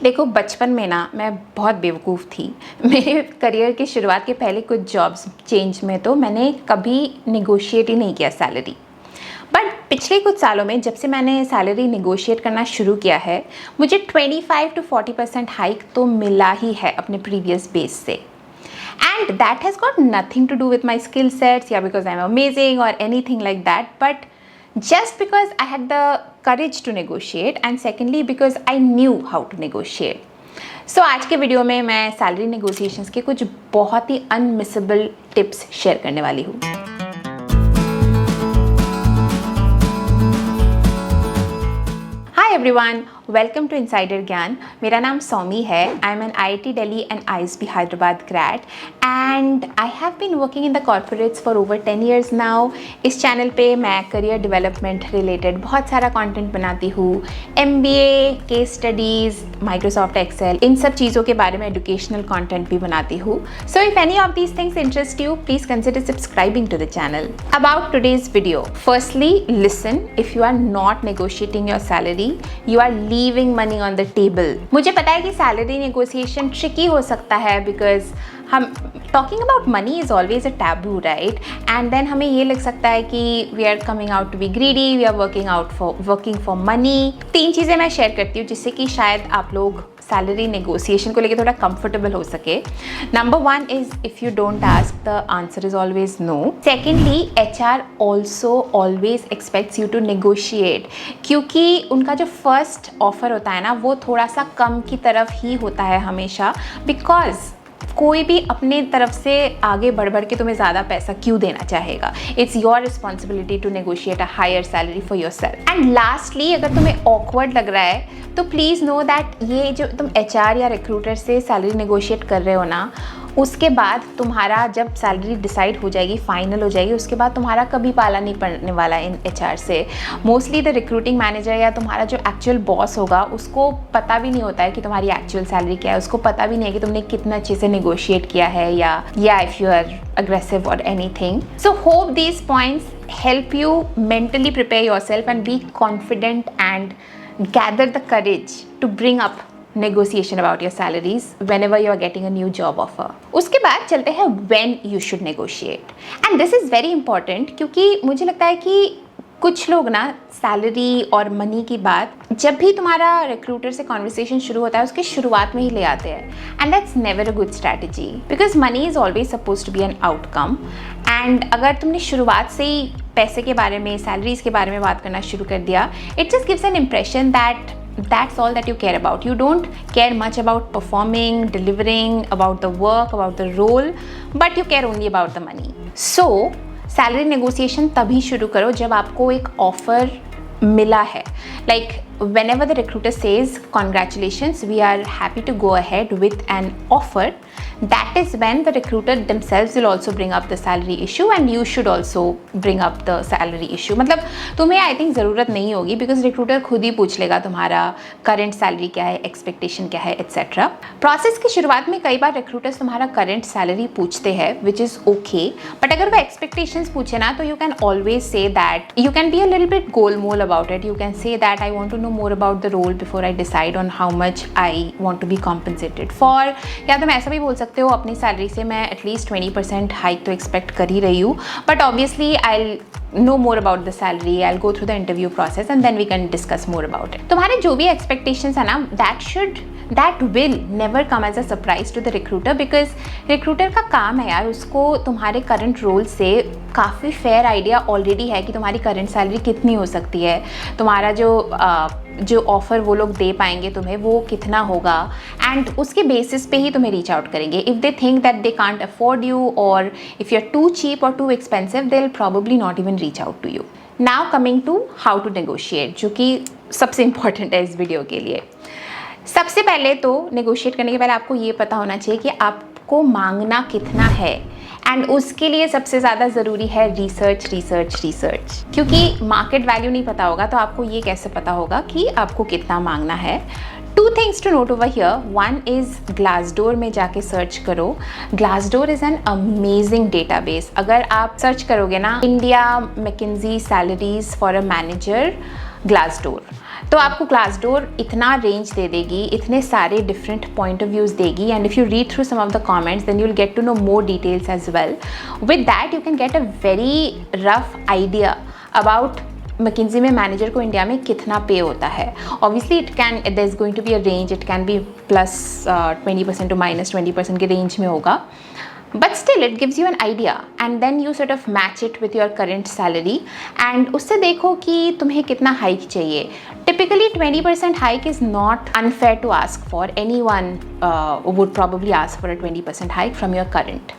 देखो, बचपन में ना मैं बहुत बेवकूफ़ थी। मेरे करियर की शुरुआत के पहले कुछ जॉब्स चेंज में तो मैंने कभी नेगोशिएट ही नहीं किया सैलरी। बट पिछले कुछ सालों में जब से मैंने सैलरी नेगोशिएट करना शुरू किया है, मुझे 25 to 40% हाइक तो मिला ही है अपने प्रीवियस बेस से। And that has got nothing to do with my skill sets, yeah, because I'm amazing or anything like that, but just because I had the courage to negotiate and secondly because I knew how to negotiate. So आज के video में मैं salary negotiations के कुछ बहुत ही unmissable tips share करने वाली हूँ। Hi everyone, welcome to Insider ज्ञान। मेरा नाम सौमी है। I am an IIT Delhi and ISB Hyderabad grad and I have been working in the corporates for over 10 years now। इस चैनल पे मैं करियर डेवलपमेंट रिलेटेड बहुत सारा कंटेंट बनाती हूँ। MBA, case studies, Microsoft Excel, इन सब चीज़ों के बारे में एजुकेशनल कंटेंट भी बनाती हूँ। So if any of these things interest you, please consider subscribing to the channel. About today's video, firstly listen, if you are not negotiating your salary you are leaving money on the table। मुझे पता है कि salary negotiation tricky हो सकता है because हम talking about money is always a taboo, right? And then हमें ये लग सकता है कि we are coming out to be greedy, we are working for money. 3 चीज़ें मैं शेयर करती हूँ जिससे कि शायद आप लोग सैलरी नेगोशिएशन को लेकर थोड़ा कंफर्टेबल हो सके। Number 1 is if you don't ask the answer is always no. Secondly, HR also always expects you to negotiate, क्योंकि उनका जो फर्स्ट ऑफर होता है ना वो थोड़ा सा कम की तरफ ही होता है हमेशा, बिकॉज कोई भी अपने तरफ से आगे बढ़ के तुम्हें ज़्यादा पैसा क्यों देना चाहेगा। It's your responsibility to negotiate a higher salary for yourself. And lastly, अगर तुम्हें ऑकवर्ड लग रहा है तो प्लीज़ नो दैट ये जो तुम HR या रिक्रूटर से सैलरी नेगोशिएट कर रहे हो ना, उसके बाद तुम्हारा जब सैलरी डिसाइड हो जाएगी, फाइनल हो जाएगी, उसके बाद तुम्हारा कभी पाला नहीं पड़ने वाला इन HR से। मोस्टली द रिक्रूटिंग मैनेजर या तुम्हारा जो एक्चुअल बॉस होगा उसको पता भी नहीं होता है कि तुम्हारी एक्चुअल सैलरी क्या है, उसको पता भी नहीं है कि तुमने कितना अच्छे से नेगोशिएट किया है या इफ़ यू आर अग्रेसिव और anything. So hope these points help you mentally prepare yourself and be confident and gather the courage to bring up negotiation about your salaries whenever you are getting a new job offer। उसके बाद चलते हैं when you should negotiate, and this is very important क्योंकि मुझे लगता है कि कुछ लोग ना सैलरी और मनी की बात जब भी तुम्हारा रिक्रूटर से कॉन्वर्सेशन शुरू होता है उसके शुरुआत में ही ले आते हैं, and that's never a good strategy because money is always suppose to be an outcome. And अगर तुमने शुरुआत से ही पैसे के बारे में, सैलरीज के बारे में बात करना शुरू कर दिया, it just gives an impression that that's all that you care about। You don't care much about performing, delivering, about the work, about the role, but you care only about the money। So salary negotiation तभी शुरू करो जब आपको एक offer मिला है। Like whenever the recruiter says congratulations, we are happy to go ahead with an offer, that is when the recruiter themselves will also bring up the salary issue and you should also bring up the salary issue। मतलब तुम्हें I think ज़रूरत नहीं होगी because recruiter खुद ही पूछ लेगा तुम्हारा current salary क्या है, एक्सपेक्टेशन क्या है, एट्सेट्रा। प्रोसेस की शुरुआत में कई बार रिक्रूटर्स तुम्हारा करंट सैलरी पूछते हैं विच इज़ ओके, बट अगर वो एक्सपेक्टेशंस पूछे ना तो you can always say that, you can be a little bit गोलमोल about it. You can say that I want to know more about the role before I decide on how much I want to be compensated for। या तुम ऐसा भी बोल सकते हो अपनी salary से मैं एटलीस्ट 20% हाइक तो एक्सपेक्ट कर ही रही हूँ, but obviously I know more about the salary, I'll go through the interview process and then we can discuss more about it। तुम्हारे जो भी expectations है ना, that will never come as a surprise to the recruiter because recruiter का काम है यार, उसको तुम्हारे current role से काफ़ी fair idea already है कि तुम्हारी current salary कितनी हो सकती है, तुम्हारा जो ऑफ़र वो लोग दे पाएंगे तुम्हें वो कितना होगा, एंड उसके बेसिस पे ही तुम्हें रीच आउट करेंगे। If they think that they can't afford you और if you are too cheap और too expensive, they will probably not even reach out to you. Now coming to how to negotiate, जो कि सबसे important है इस video के लिए। सबसे पहले तो नेगोशिएट करने के पहले आपको ये पता होना चाहिए कि आपको मांगना कितना है, एंड उसके लिए सबसे ज़्यादा ज़रूरी है रिसर्च। क्योंकि मार्केट वैल्यू नहीं पता होगा तो आपको ये कैसे पता होगा कि आपको कितना मांगना है। 2 things to note over here। One is Glassdoor में जाके सर्च करो। Glassdoor is an amazing database। अगर आप सर्च करोगे ना, India McKenzie salaries for a manager, Glassdoor, तो आपको ग्लासडोर इतना रेंज दे देगी, इतने सारे डिफरेंट पॉइंट ऑफ व्यूज़ देगी, and if you read through some of the comments then you will get to know more details as well. With that you can get a very rough idea about McKinsey में manager को India में कितना pay होता है. Obviously there is going to be a range, it can be plus 20% to minus 20% के range में होगा, but still it gives you an idea and then you sort of match it with your current salary and उससे देखो कि तुम्हें कितना hike चाहिए. Typically 20% hike is not unfair to ask for. Anyone would probably ask for a 20% hike from your current.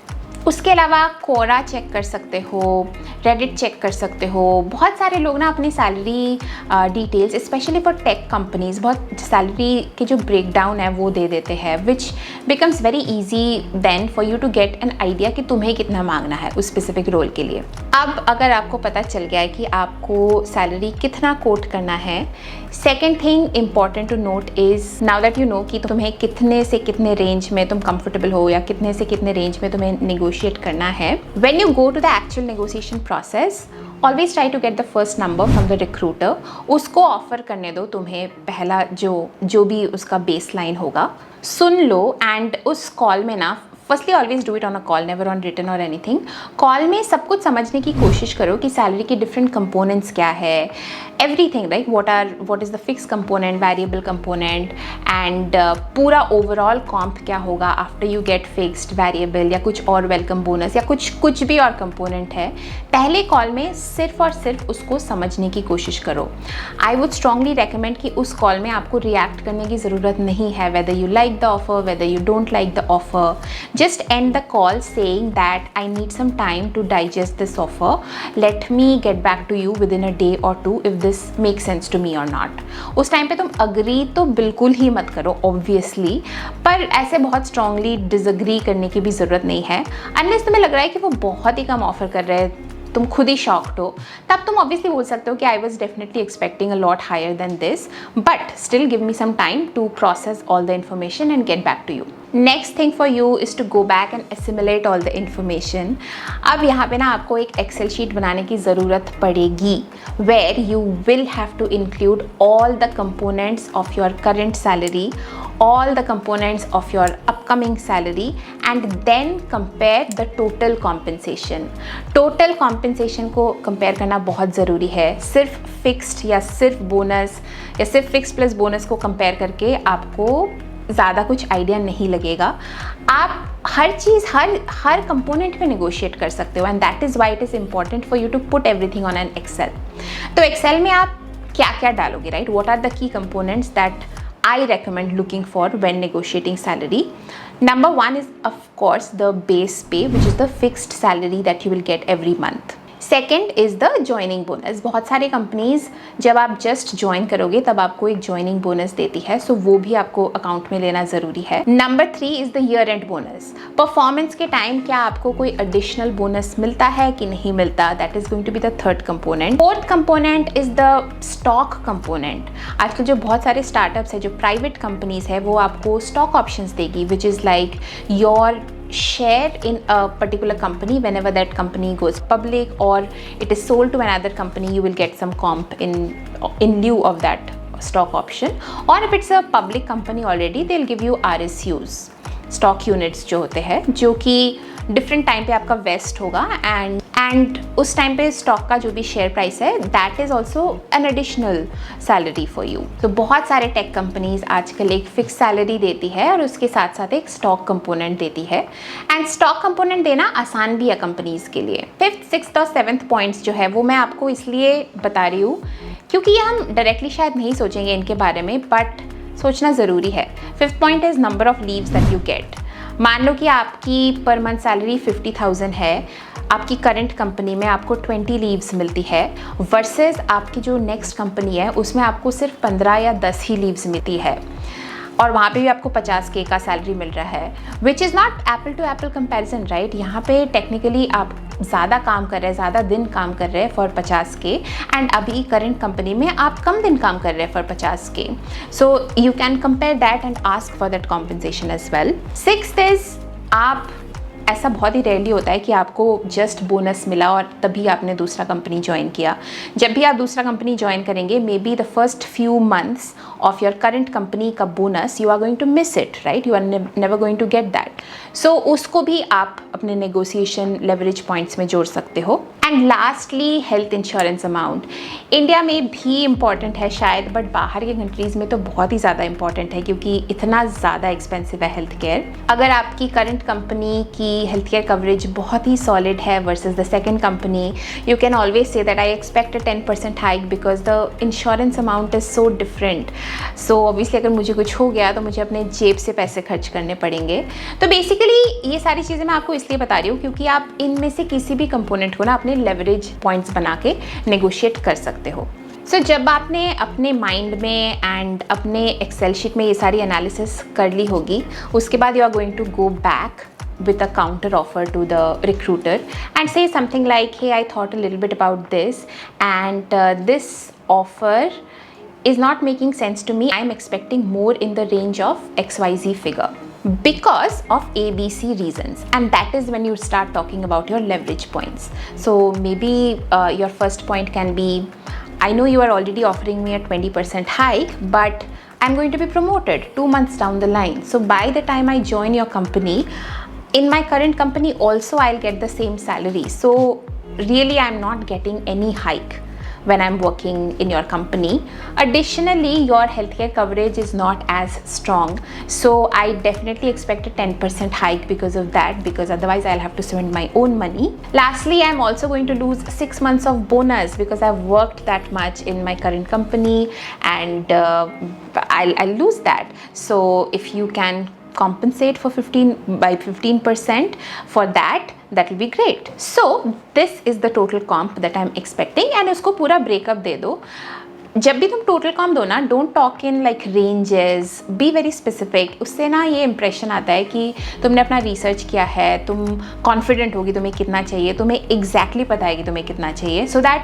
उसके अलावा कोरा check कर सकते हो, रेडिट चेक कर सकते हो. बहुत सारे लोग ना अपनी salary details specially for tech companies बहुत सैलरी के जो ब्रेक डाउन है वो दे देते हैं, which becomes very easy then for you to get an idea कि तुम्हें कितना मांगना है उस स्पेसिफिक रोल के लिए. अब अगर आपको पता चल गया है कि आपको सैलरी कितना कोट करना है, second thing important to note is now that you know कि तुम्हें कितने से कितने रेंज में तुम कंफर्टेबल हो या कितने से कितने रेंज में तुम्हें नेगोशिएट करना है. When you go to the actual negotiation process, always try to get the first number from the recruiter. उसको ऑफर करने दो तुम्हें पहला जो भी उसका बेस लाइन होगा, सुन लो. एंड उस कॉल में ना firstly always do it on a call, never on written और एनीथिंग. कॉल में सब कुछ समझने की कोशिश करो कि सैलरी के डिफरेंट कंपोनेंट्स क्या है, everything right, what is the fix component, variable component, and पूरा ओवरऑल कॉम्प क्या होगा after you get fixed, variable या कुछ और वेलकम बोनस या कुछ भी और कंपोनेंट है. पहले कॉल में सिर्फ और सिर्फ उसको समझने की कोशिश करो. आई वुड स्ट्रांगली रेकमेंड कि उस कॉल में आपको रिएक्ट करने की ज़रूरत नहीं है, whether you like the offer, whether you don't like the offer. Just end the call saying that I need some time to digest this offer. Let me get back to you within a day or two if this makes sense to me or not. उस time पे तुम agree तो बिल्कुल ही मत करो obviously, पर ऐसे बहुत strongly disagree करने की भी ज़रूरत नहीं है. Unless तुम्हें लग रहा है कि वो बहुत ही कम ऑफर कर रहे हैं, तुम खुद ही शॉक्ड हो, तब तुम ऑब्वियसली बोल सकते हो कि I was definitely expecting a lot higher than this, but still give me some time to process all the information and get back to you. Next thing for you is to go back and assimilate all the information. अब यहाँ पे ना आपको एक Excel sheet बनाने की ज़रूरत पड़ेगी where you will have to include all the components of your current salary, all the components of your upcoming salary, and then compare the total compensation. Total compensation को compare करना बहुत ज़रूरी है. सिर्फ fixed या सिर्फ बोनस या सिर्फ fixed प्लस बोनस को compare करके आपको ज़्यादा कुछ आइडिया नहीं लगेगा. आप हर चीज़ हर कंपोनेंट पे नेगोशिएट कर सकते हो, and that is why it is important for you to put everything on an excel. तो एक्सेल में आप क्या क्या डालोगे, right? What are the key components that I recommend looking for when negotiating salary. Number one is of course the base pay, which is the fixed salary that you will get every month. Second is the joining bonus. बहुत सारी companies जब आप just join करोगे तब आपको एक joining bonus देती है, सो वो भी आपको अकाउंट में लेना ज़रूरी है. Number 3 is the year and bonus. Performance के टाइम क्या आपको कोई एडिशनल बोनस मिलता है कि नहीं मिलता, that is going to be the third component. Fourth component is the stock component. आजकल जो बहुत सारे स्टार्टअप्स है, जो प्राइवेट कंपनीज है, वो आपको स्टॉक ऑप्शंस देगी, which is like your share in a particular company. Whenever that company goes public or it is sold to another company, you will get some comp in lieu of that stock option. Or if it's a public company already, they'll give you RSUs, stock units जो होते हैं, जो कि different time पे आपका waste होगा, and उस time पे स्टॉक का जो भी शेयर प्राइस है that is also an additional salary for you. तो बहुत सारे टेक कंपनीज आजकल एक फिक्स सैलरी देती है और उसके साथ साथ एक स्टॉक कंपोनेंट देती है, एंड स्टॉक कंपोनेंट देना आसान भी है कंपनीज के लिए. 5th, 6th और 7th पॉइंट्स जो है वो मैं आपको इसलिए बता रही हूँ क्योंकि ये हम डायरेक्टली शायद नहीं सोचेंगे इनके बारे में, बट सोचना ज़रूरी है. 5th point is number of leaves that you get. मान लो कि आपकी पर मंथ सैलरी 50,000 है, आपकी करंट कंपनी में आपको 20 लीव्स मिलती है, वर्सेस आपकी जो नेक्स्ट कंपनी है उसमें आपको सिर्फ 15 या 10 ही लीव्स मिलती है, और वहाँ पे भी आपको 50K का सैलरी मिल रहा है, which is not apple to apple comparison, right? यहाँ पे टेक्निकली आप ज़्यादा काम कर रहे हैं, ज़्यादा दिन काम कर रहे हैं फॉर 50K, एंड अभी करंट कंपनी में आप कम दिन काम कर रहे हैं for 50K. So you can compare that and ask for that compensation as well. 6th is आप ऐसा बहुत ही रेयरली होता है कि आपको जस्ट बोनस मिला और तभी आपने दूसरा कंपनी ज्वाइन किया। जब भी आप दूसरा कंपनी ज्वाइन करेंगे, may be the first few months of your current company का bonus you are going to miss it, right? You are never going to get that. So उसको भी आप अपने नेगोशिएशन लेवरेज पॉइंट्स में जोड़ सकते हो। And lastly, health insurance amount India में भी इम्पॉर्टेंट है शायद, बट बाहर के कंट्रीज़ में तो बहुत ही ज़्यादा इंपॉर्टेंट है क्योंकि इतना ज़्यादा एक्सपेंसिव है हेल्थ केयर। अगर आपकी करंट कंपनी की हेल्थ केयर कवरेज बहुत ही सॉलिड है versus the second company, you can always say that I expect a 10% hike because the insurance amount is so different. So obviously अगर मुझे कुछ हो गया तो मुझे अपने जेब से पैसे खर्च करने पड़ेंगे। तो बेसिकली ये सारी चीज़ें मैं आपको इसलिए बता रही हूँ क्योंकि आप इनमें से किसी भी कंपोनेंट को ना अपने लेवरेज पॉइंट्स बना के नेगोशिएट कर सकते हो। सो जब आपने अपने माइंड में एंड अपने एक्सेल शीट में ये सारी एनालिसिस कर ली होगी, उसके बाद you are going to go back with a counter offer to the recruiter and say something like, hey, I thought a little bit about this and this offer is not making sense to me. I am expecting more in the range of XYZ figure because of ABC reasons, and that is when you start talking about your leverage points. So maybe your first point can be, I know you are already offering me a 20% hike, but I'm going to be promoted 2 months down the line. So by the time I join your company, in my current company also I'll get the same salary. So really I'm not getting any hike when I'm working in your company. Additionally, your healthcare coverage is not as strong. So I definitely expect a 10% hike because of that, because otherwise I'll have to spend my own money. Lastly, I'm also going to lose 6 months of bonus because I've worked that much in my current company and I'll lose that. So if you can compensate for 15% for that will be great. So this is the total comp that I'm expecting and उसको पूरा breakup दे दो। जब भी तुम total com दो ना, don't talk in like ranges, be very specific. उससे ना ये इंप्रेशन आता है कि तुमने अपना रिसर्च किया है, तुम कॉन्फिडेंट होगी तुम्हें कितना चाहिए, तुम्हें एग्जैक्टली पता है कि तुम्हें कितना चाहिए, so that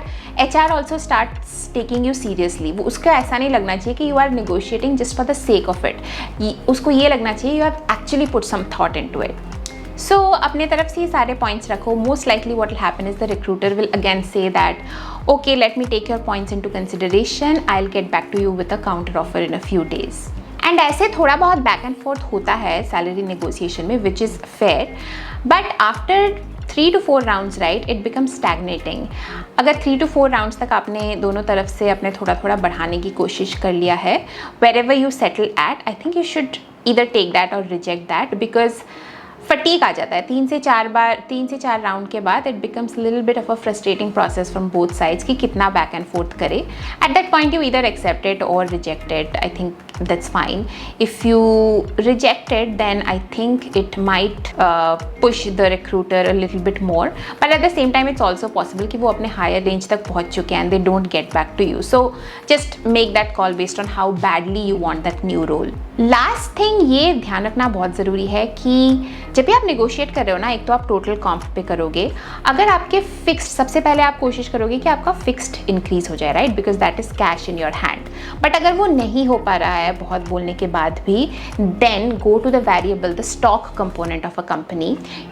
HR also starts taking you seriously. वो उसको ऐसा नहीं लगना चाहिए कि you are negotiating just for the sake of it. उसको ये लगना चाहिए you have actually put some thought into it. So अपने तरफ से ये सारे पॉइंट्स रखो। Most likely what will happen is the recruiter will again say that okay, let me take your points into consideration, I'll get back to you with a counter offer in a few days. And ऐसे थोड़ा बहुत back and fourth होता है salary negotiation में, which is fair, but after 3 to 4 rounds right it become stagnating. अगर 3 to 4 rounds तक आपने दोनों तरफ से अपने थोड़ा थोड़ा बढ़ाने की कोशिश कर लिया है, wherever you settle at, I think you should either take that or reject that, because फटीक आ जाता है 3 से 4 राउंड के बाद। It becomes little bit of a frustrating process from both sides कि कितना बैक एंड फोर्थ करे। At that point you either accept it or reject it. I think that's fine. If you reject it, then I think it might push the recruiter a little bit more, but at the same time it's also possible कि वो अपने higher range तक पहुँच चुके हैं and they don't get back to you. So just make that call based on how badly you want that new role. Last thing ये ध्यान रखना बहुत ज़रूरी है कि जब भी आप negotiate कर रहे हो ना, एक तो आप total comp पे करोगे। अगर आपके fixed, सबसे पहले आप कोशिश करोगे कि आपका fixed increase हो जाए, right? Because that is cash in your hand. But अगर वो नहीं हो पा रहा है बहुत बोलने के बाद भी, then go to the variable, the stock component of a company.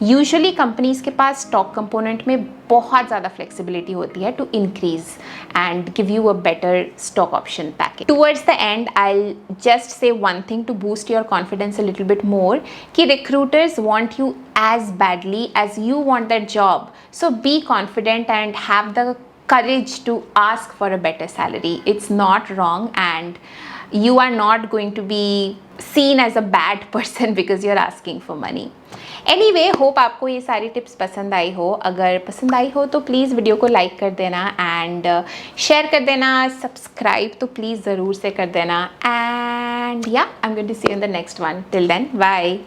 Usually companies के पास stock component में बहुत ज़्यादा flexibility होती है to increase and give you a better stock option package. Towards the end, I'll just say one thing to boost your confidence a little bit more, कि recruiters want you as badly as you want that job. So be confident and have the courage to ask for a better salary. It's not wrong and you are not going to be seen as a bad person because you're asking for money. Anyway, hope आपको ये सारी tips पसंद आई हो। अगर पसंद आई हो तो please video को लाइक कर देना एंड शेयर कर देना, सब्सक्राइब तो प्लीज़ ज़रूर से कर देना, एंड या I am going to see you in the next one. Till then, bye.